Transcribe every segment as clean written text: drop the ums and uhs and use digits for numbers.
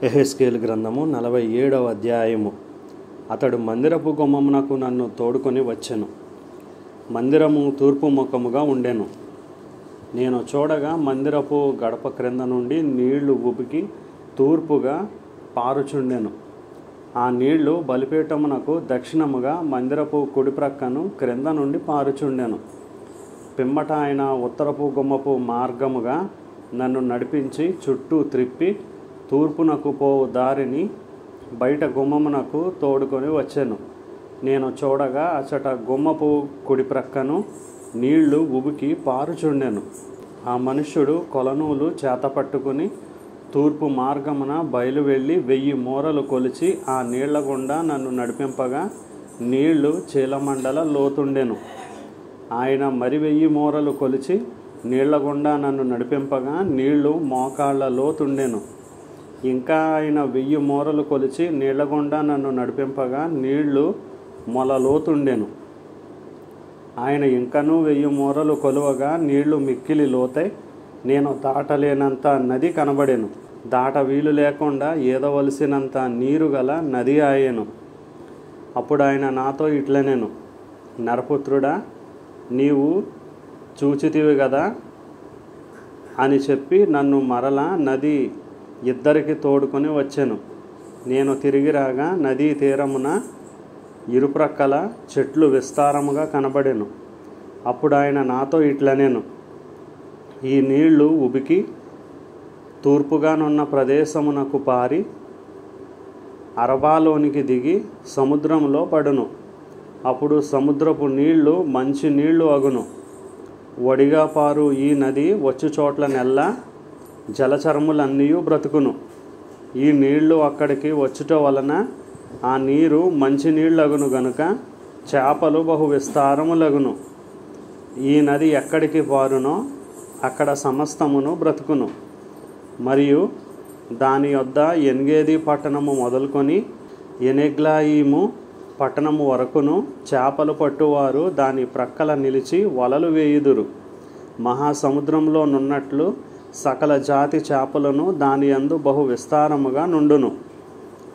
యెహెజ్కేలు గ్రంథము 47వ అధ్యాయము. అతడు మందిరపు గుమ్మమునకు నన్ను తోడుకొని వచ్చెను. మందిరము తూర్పు ముఖముగా ఉండెను. నేను చూడగా మందిరపు గడప క్రింద నుండి నీళ్లు ఉబికి తూర్పుగా పారుచుండెను. ఆ నీళ్లు బలిపీఠమునకు దక్షిణముగా మందిరపు కుడి ప్రక్కను క్రింద నుండి పారుచుండెను. పిమ్మట ఆయన ఉత్తరపు గుమ్మపు మార్గముగా నన్ను నడిపించి చుట్టూ త్రిప్పి తూర్పునకు పోవు దారిని బయట గుమ్మమునకు తోడుకొని వచ్చెను. నేను చూడగా అచట గుమ్మపు కుడి ప్రక్కను నీళ్లు ఉబికి పారుచుండెను. ఆ మనుష్యుడు కొలనూలు చేతపట్టుకుని తూర్పు మార్గమున బయలువెళ్ళి 1000 మూరలు కొలిచి ఆ నీళ్ల గుండా నన్ను నడిపింపగా నీళ్లు చీలమండల లోతుండెను. ఆయన మరి 1000 మూరలు కొలిచి నీళ్ల గుండా నన్ను నడిపింపగా నీళ్లు మోకాళ్ల లోతుండెను. ఇంకా ఆయన 1000 మూరలు కొలిచి నీళ్ల గుండా నన్ను నడిపింపగా నీళ్లు మొల లోతుండెను. ఆయన ఇంకనూ 1000 మూరలు కొలువగా నీళ్లు మిక్కిలి లోతై నేను దాటలేనంత నది కనబడెను. దాట వీలు లేకుండా ఈదవలసినంత నీరు గల నది ఆయెను. అప్పుడు ఆయన నాతో ఇట్లనెను, నరపుత్రుడా, నీవు చూచితివి గదా అని చెప్పి నన్ను మరలా నది ఇద్దరికి తోడుకొని వచ్చెను. నేను తిరిగి రాగా నదీ తీరమున ఇరుప్రక్కల చెట్లు విస్తారముగా కనబడెను. అప్పుడు ఆయన నాతో ఇట్లనెను, ఈ నీళ్లు ఉబికి తూర్పుగానున్న ప్రదేశమునకు పారి అరబాలోనికి దిగి సముద్రంలో పడును. అప్పుడు సముద్రపు నీళ్లు మంచి నీళ్లు అగును. వడిగా పారు ఈ నది వచ్చు చోట్ల నెల్లా జలచరములన్నీ బ్రతుకును. ఈ నీళ్లు అక్కడికి వచ్చుట వలన ఆ నీరు మంచి నీళ్ళగును గనుక చేపలు బహు విస్తారములగును. ఈ నది ఎక్కడికి పారునో అక్కడ సమస్తమును బ్రతుకును. మరియు దాని యొద్ద ఎన్గేది పట్టణము మొదలుకొని ఎనెగ్లాయిము పట్టణము వరకును చేపలు పట్టువారు దాని ప్రక్కల నిలిచి వలలు వేయుదురు. మహాసముద్రంలో నున్నట్లు సకల జాతి చేపలను దాని యందు బహు విస్తారముగా నుండును.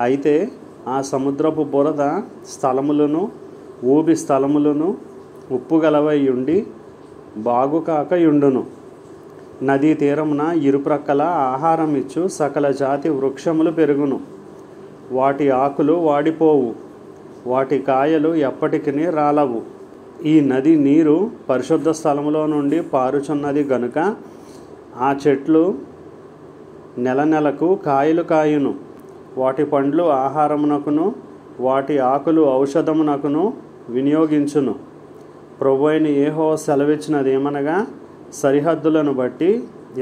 అయితే ఆ సముద్రపు బురద స్థలములను ఊబి స్థలములను ఉప్పుగలవై ఉండి బాగుకాకయుండును. నదీ తీరమున ఇరుప్రక్కల ఆహారం ఇచ్చు సకల జాతి వృక్షములు పెరుగును. వాటి ఆకులు వాడిపోవు, వాటి కాయలు ఎప్పటికీ రాలవు. ఈ నది నీరు పరిశుద్ధ స్థలములో నుండి పారుచున్నది గనుక ఆ చెట్లు నెలకు కాయలు కాయును. వాటి పండ్లు ఆహారమునకును వాటి ఆకులు ఔషధమునకును వినియోగించును. ప్రభువైన యెహోవా సెలవిచ్చినదేమనగా, సరిహద్దులను బట్టి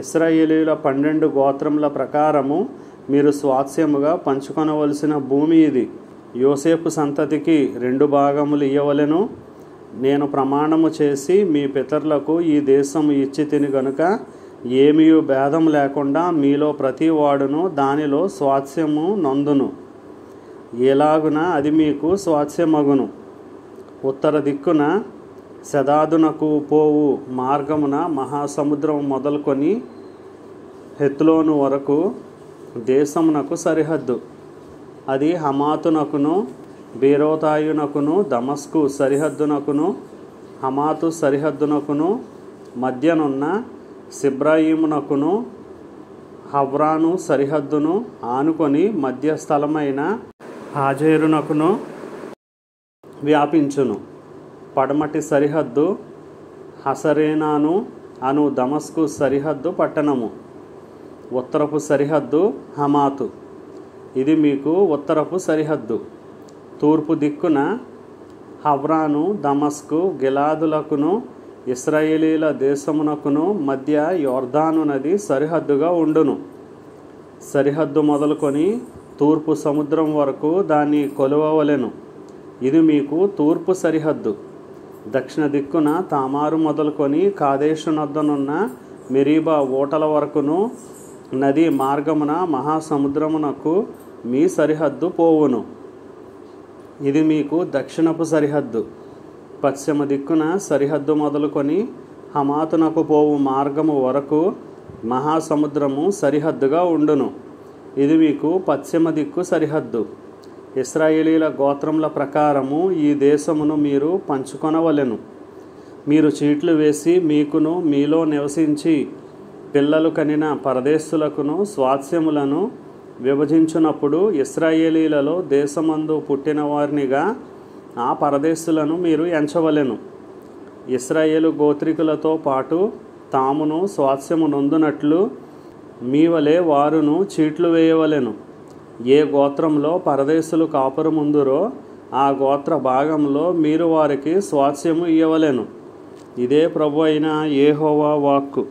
ఇశ్రాయేలీయుల 12 గోత్రముల ప్రకారము మీరు స్వాస్థ్యముగా పంచుకొనవలసిన భూమి ఇది. యోసేపు సంతతికి 2 భాగములు ఇయ్యవలెను. నేను ప్రమాణము చేసి మీ పితరులకు ఈ దేశము ఇచ్చి తిని గనుక ఏమీ భేదం లేకుండా మీలో ప్రతి వాడును దానిలో స్వాస్థ్యము నొందును. ఎలాగున అది మీకు స్వాస్థ్యమగును. ఉత్తర దిక్కున సెదాదునకు పోవు మార్గమున మహాసముద్రం మొదలుకొని హెత్లోను వరకు దేశమునకు సరిహద్దు. అది హమాతునకును బేరోతాయునకును దమస్కు సరిహద్దునకును హమాతు సరిహద్దునకును మధ్యనున్న సిబ్రాయిమునకును హవ్రాను సరిహద్దును ఆనుకొని మధ్యస్థలమైన హాజేరునకును వ్యాపించును. పడమటి సరిహద్దు హసరేనాను అను దమస్కు సరిహద్దు పట్టణము. ఉత్తరపు సరిహద్దు హమాతు. ఇది మీకు ఉత్తరపు సరిహద్దు. తూర్పు దిక్కున హవ్రాను దమస్కు గిలాదులకును ఇశ్రాయేలీల దేశమునకును మధ్య యొర్దాను నది సరిహద్దుగా ఉండును. సరిహద్దు మొదలుకొని తూర్పు సముద్రం వరకు దాన్ని కొలువవలెను. ఇది మీకు తూర్పు సరిహద్దు. దక్షిణ దిక్కున తామారు మొదలుకొని కాదేశు నొద్దనున్న మెరీబా ఓటల వరకును నది మార్గమున మహాసముద్రమునకు మీ సరిహద్దు పోవును. ఇది మీకు దక్షిణపు సరిహద్దు. పశ్చిమ దిక్కున సరిహద్దు మొదలుకొని హమాతునకు పోవు మార్గము వరకు మహాసముద్రము సరిహద్దుగా ఉండును. ఇది మీకు పశ్చిమ దిక్కు సరిహద్దు. ఇశ్రాయేలీల గోత్రముల ప్రకారము ఈ దేశమును మీరు పంచుకొనవలెను. మీరు చీట్లు వేసి మీకును మీలో నివసించి పిల్లలు కనిన పరదేశులకును స్వాస్థ్యములను విభజించునప్పుడు ఇశ్రాయేలీలలో దేశమందు పుట్టిన వారినిగా ఆ పరదేశులను మీరు ఎంచవలెను. ఇశ్రాయేలు గోత్రికులతో పాటు తామును స్వాస్థ్యము నొందునట్లు మీ వలె వారును చీట్లు వేయవలెను. ఏ గోత్రంలో పరదేశులు కాపురముందురో ఆ గోత్ర భాగంలో మీరు వారికి స్వాస్థ్యము ఇయ్యవలెను. ఇదే ప్రభు అయిన యెహోవా వాక్కు.